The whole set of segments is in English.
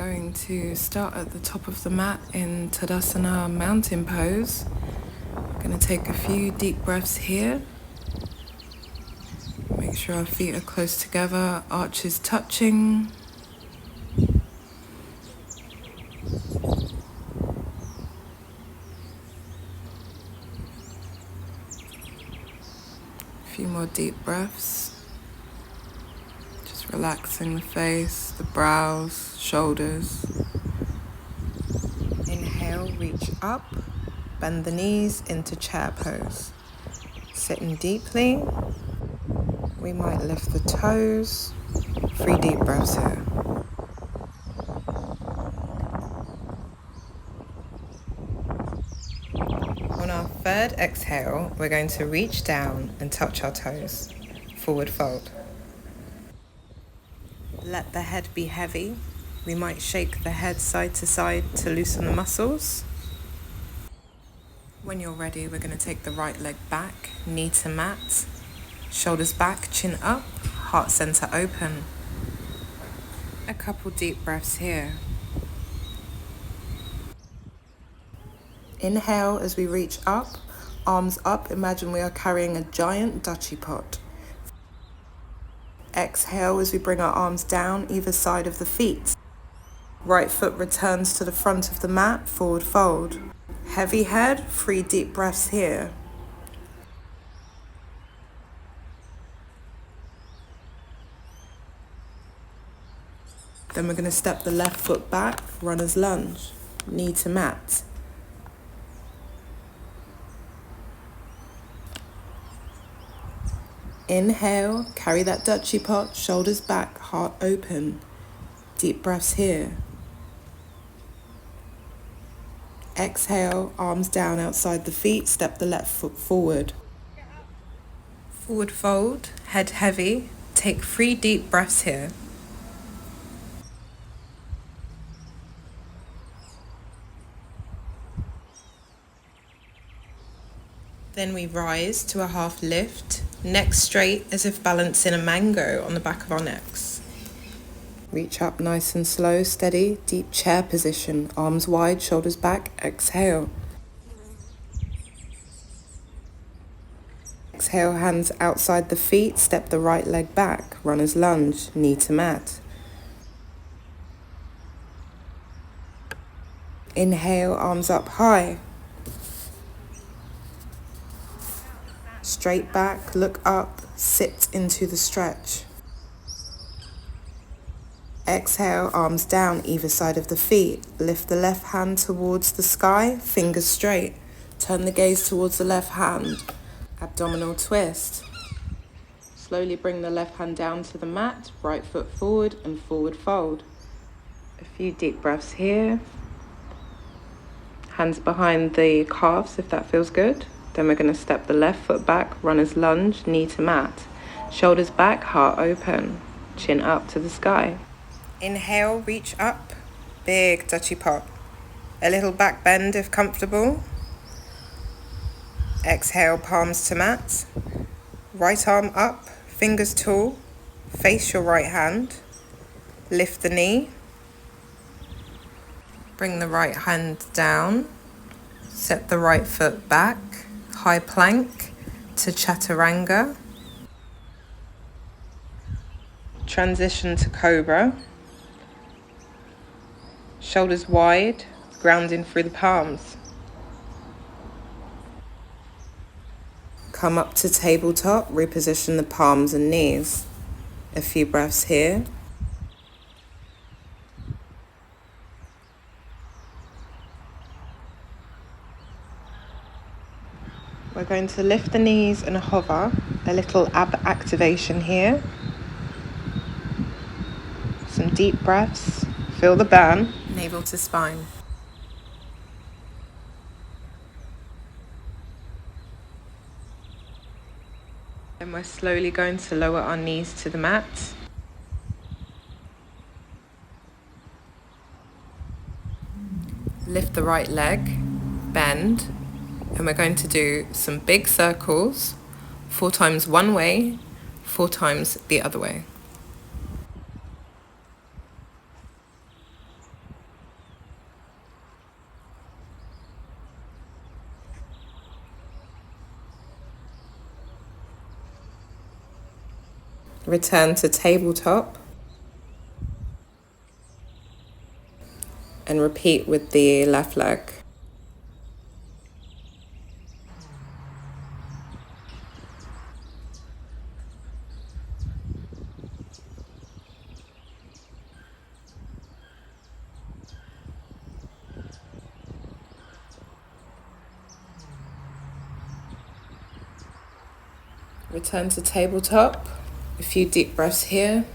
Going to start at the top of the mat in Tadasana mountain pose. Going to take a few deep breaths here. Make sure our feet are close together, arches touching. A few more deep breaths. Just relaxing the face, the brows, shoulders. Inhale, reach up, bend the knees into chair pose. Sitting deeply. We might lift the toes. 3 deep breaths here. On our third exhale, we're going to reach down and touch our toes. Forward fold. Let the head be heavy. We might shake the head side to side to loosen the muscles. When you're ready, we're going to take the right leg back, knee to mat, shoulders back, chin up, heart center open. A couple deep breaths here. Inhale as we reach up, arms up. Imagine we are carrying a giant dachi pot. Exhale as we bring our arms down either side of the feet. Right foot returns to the front of the mat, forward fold. Heavy head, 3 deep breaths here. Then we're going to step the left foot back, runner's lunge, knee to mat. Inhale, carry that dachi pot, shoulders back, heart open. Deep breaths here. Exhale, arms down outside the feet, step the left foot forward. Forward fold, head heavy, take 3 deep breaths here. Then we rise to a half lift, neck straight as if balancing a mango on the back of our necks. Reach up nice and slow, steady, deep chair position, arms wide, shoulders back, exhale. Exhale, hands outside the feet, step the right leg back, runner's lunge, knee to mat. Inhale, arms up high. Straight back, look up, sit into the stretch. Exhale, arms down either side of the feet. Lift the left hand towards the sky, fingers straight. Turn the gaze towards the left hand. Abdominal twist. Slowly bring the left hand down to the mat, right foot forward and forward fold. A few deep breaths here. Hands behind the calves if that feels good. Then we're going to step the left foot back, runner's lunge, knee to mat. Shoulders back, heart open. Chin up to the sky. Inhale, reach up. Big dachi pot. A little back bend if comfortable. Exhale, palms to mat. Right arm up, fingers tall. Face your right hand. Lift the knee. Bring the right hand down. Set the right foot back. High plank to chaturanga. Transition to cobra. Shoulders wide, grounding through the palms. Come up to tabletop, reposition the palms and knees. A few breaths here. We're going to lift the knees and hover, a little ab activation here. Some deep breaths, feel the burn. Navel to spine. Then we're slowly going to lower our knees to the mat. Lift the right leg, bend. And we're going to do some big circles, 4 times one way, 4 times the other way. return to tabletop, and repeat with the left leg. Return to tabletop. A few deep breaths here.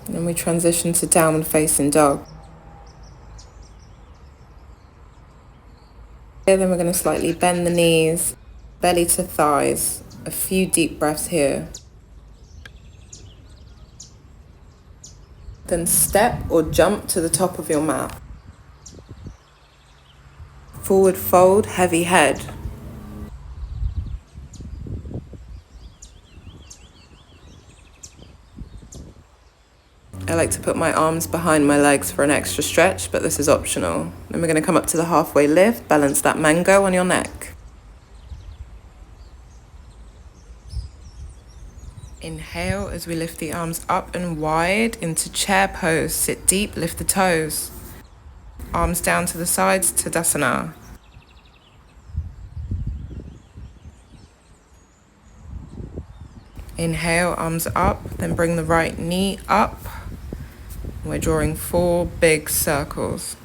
And then we transition to downward facing dog. Then we're going to slightly bend the knees, belly to thighs. A few deep breaths here. Then step or jump to the top of your mat. Forward fold, heavy head. I like to put my arms behind my legs for an extra stretch, but this is optional. Then we're going to come up to the halfway lift, balance that mango on your neck. Inhale as we lift the arms up and wide into chair pose. Sit deep, lift the toes. Arms down to the sides, Tadasana. Inhale, arms up, then bring the right knee up. We're drawing 4 big circles.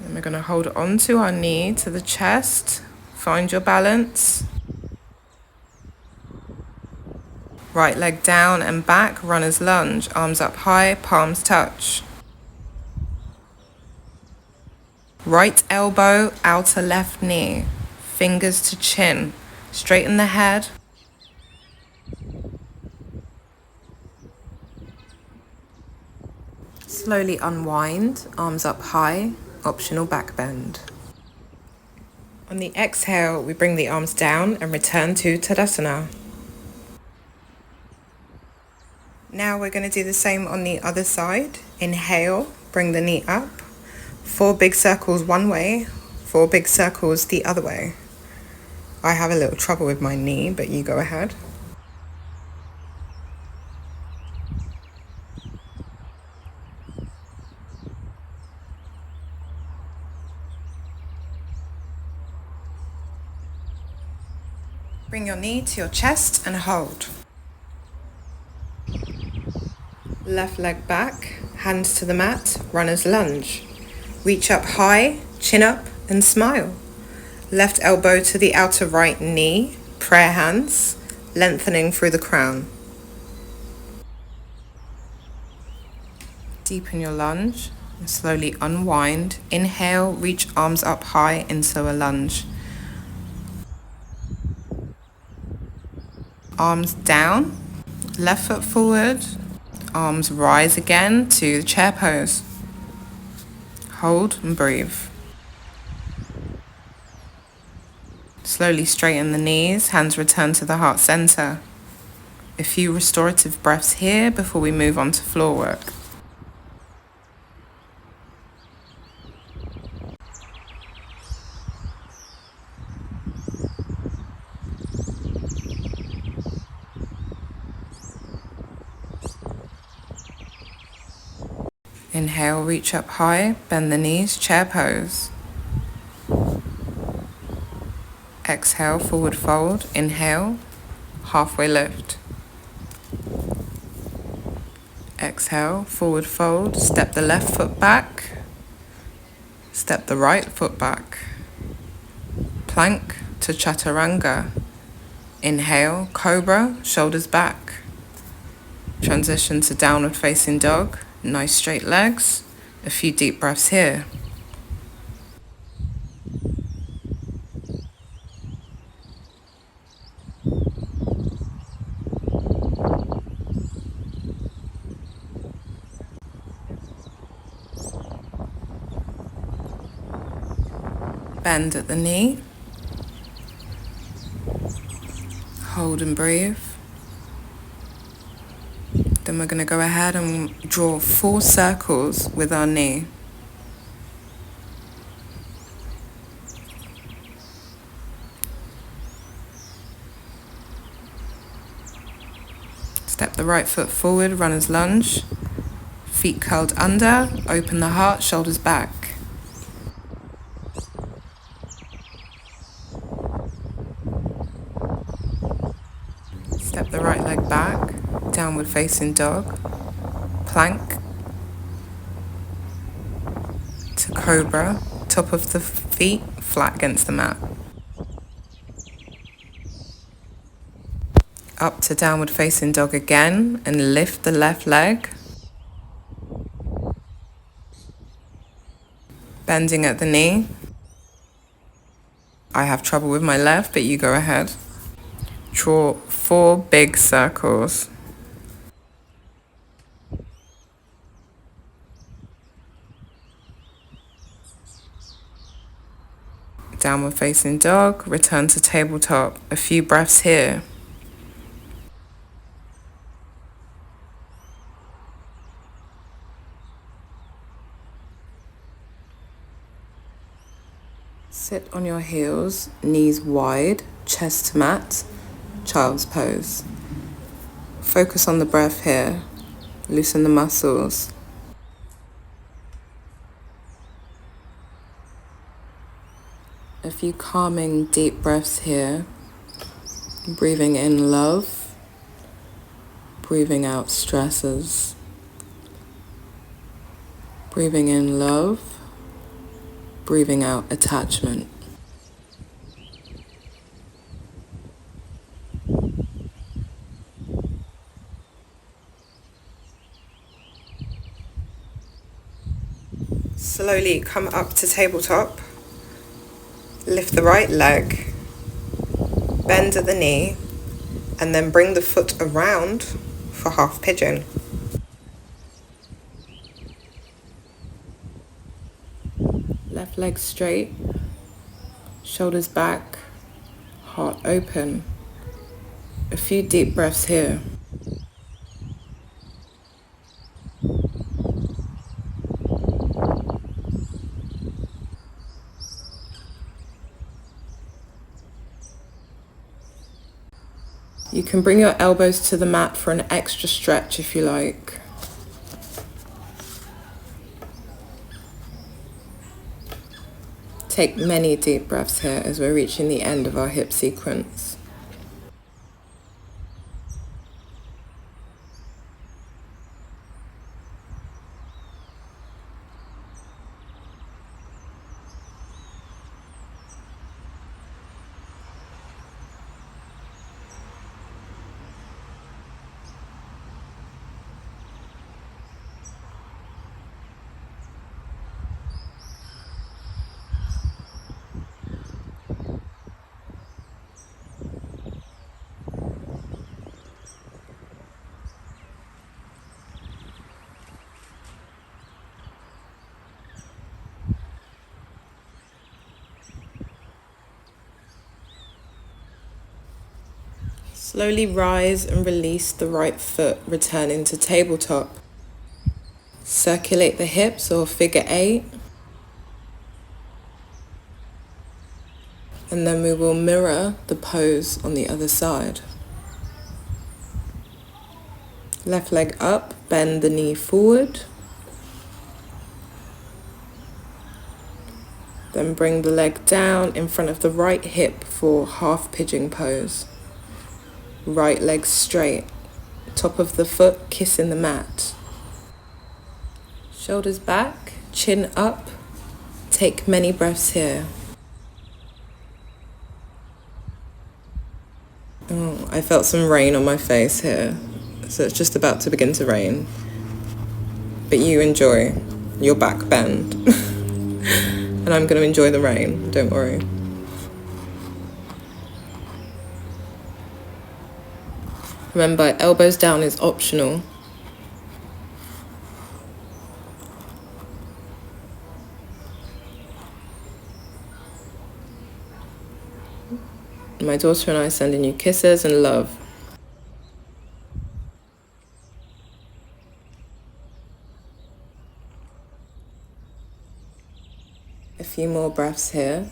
Then we're going to hold onto our knee to the chest. Find your balance. Right leg down and back, runner's lunge. Arms up high, palms touch. Right elbow, outer left knee. Fingers to chin. Straighten the head. Slowly unwind, arms up high, optional back bend. On the exhale, we bring the arms down and return to Tadasana. Now we're going to do the same on the other side. Inhale, bring the knee up. 4 big circles one way, 4 big circles the other way. I have a little trouble with my knee, but you go ahead. Bring your knee to your chest and hold. Left leg back, hands to the mat, runner's lunge. Reach up high, chin up and smile. Left elbow to the outer right knee, prayer hands, lengthening through the crown. Deepen your lunge and slowly unwind. Inhale, reach arms up high into a lunge. Arms down, left foot forward, arms rise again to the chair pose. Hold and breathe. Slowly straighten the knees, hands return to the heart center. A few restorative breaths here before we move on to floor work. Inhale, reach up high, bend the knees, chair pose. Exhale, forward fold. Inhale, halfway lift. Exhale, forward fold. Step the left foot back. Step the right foot back. Plank to chaturanga. Inhale, cobra, shoulders back. Transition to downward facing dog. Nice straight legs. A few deep breaths here. Bend at the knee. Hold and breathe. Then we're going to go ahead and draw 4 circles with our knee. Step the right foot forward, runner's lunge. Feet curled under, open the heart, shoulders back. Step the right leg back, downward facing dog, plank to cobra, top of the feet flat against the mat. Up to downward facing dog again and lift the left leg. Bending at the knee. I have trouble with my left, but you go ahead. Draw 4 big circles. Downward facing dog, return to tabletop. A few breaths here. Sit on your heels, knees wide, chest to mat, child's pose. Focus on the breath here. Loosen the muscles. A few calming deep breaths here. Breathing in love, breathing out stresses. Breathing in love, breathing out attachment. Slowly come up to tabletop. Lift the right leg, bend at the knee, and then bring the foot around for half pigeon. Left leg straight, shoulders back, heart open. A few deep breaths here. You can bring your elbows to the mat for an extra stretch if you like. Take many deep breaths here as we're reaching the end of our hip sequence. Slowly rise and release the right foot, returning to tabletop. Circulate the hips or figure 8. And then we will mirror the pose on the other side. Left leg up, bend the knee forward. Then bring the leg down in front of the right hip for half pigeon pose. Right leg straight, top of the foot kissing the mat. Shoulders back, chin up. Take many breaths here. Oh, I felt some rain on my face here, so it's just about to begin to rain. But you enjoy your back bend. And I'm going to enjoy the rain, don't worry. Remember, elbows down is optional. My daughter and I sending you kisses and love. breaths here.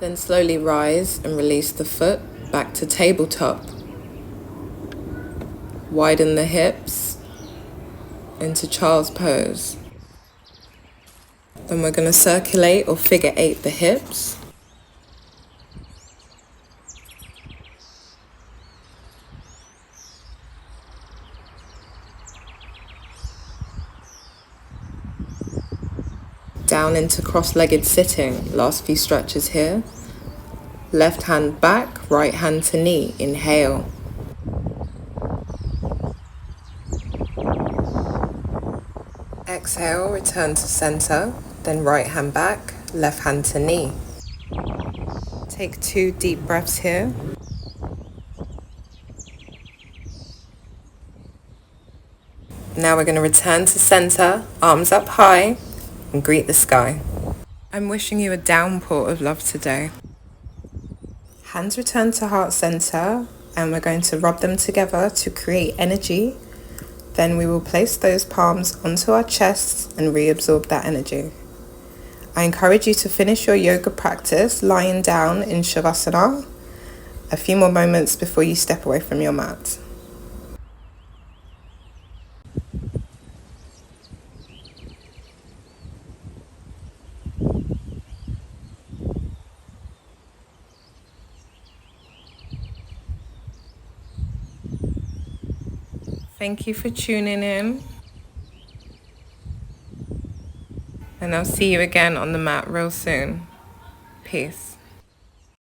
Then slowly rise and release the foot back to tabletop. Widen the hips into child's pose. Then we're going to circulate or figure 8 the hips. Down into cross-legged sitting. Last few stretches here. Left hand back, right hand to knee. Inhale. Exhale, return to center. Then right hand back, left hand to knee. Take 2 deep breaths here. Now we're going to return to center, arms up high, and greet the sky. I'm wishing you a downpour of love today. Hands return to heart center, and we're going to rub them together to create energy. Then we will place those palms onto our chests and reabsorb that energy. I encourage you to finish your yoga practice lying down in Shavasana a few more moments before you step away from your mat. Thank you for tuning in. And I'll see you again on the mat real soon. Peace.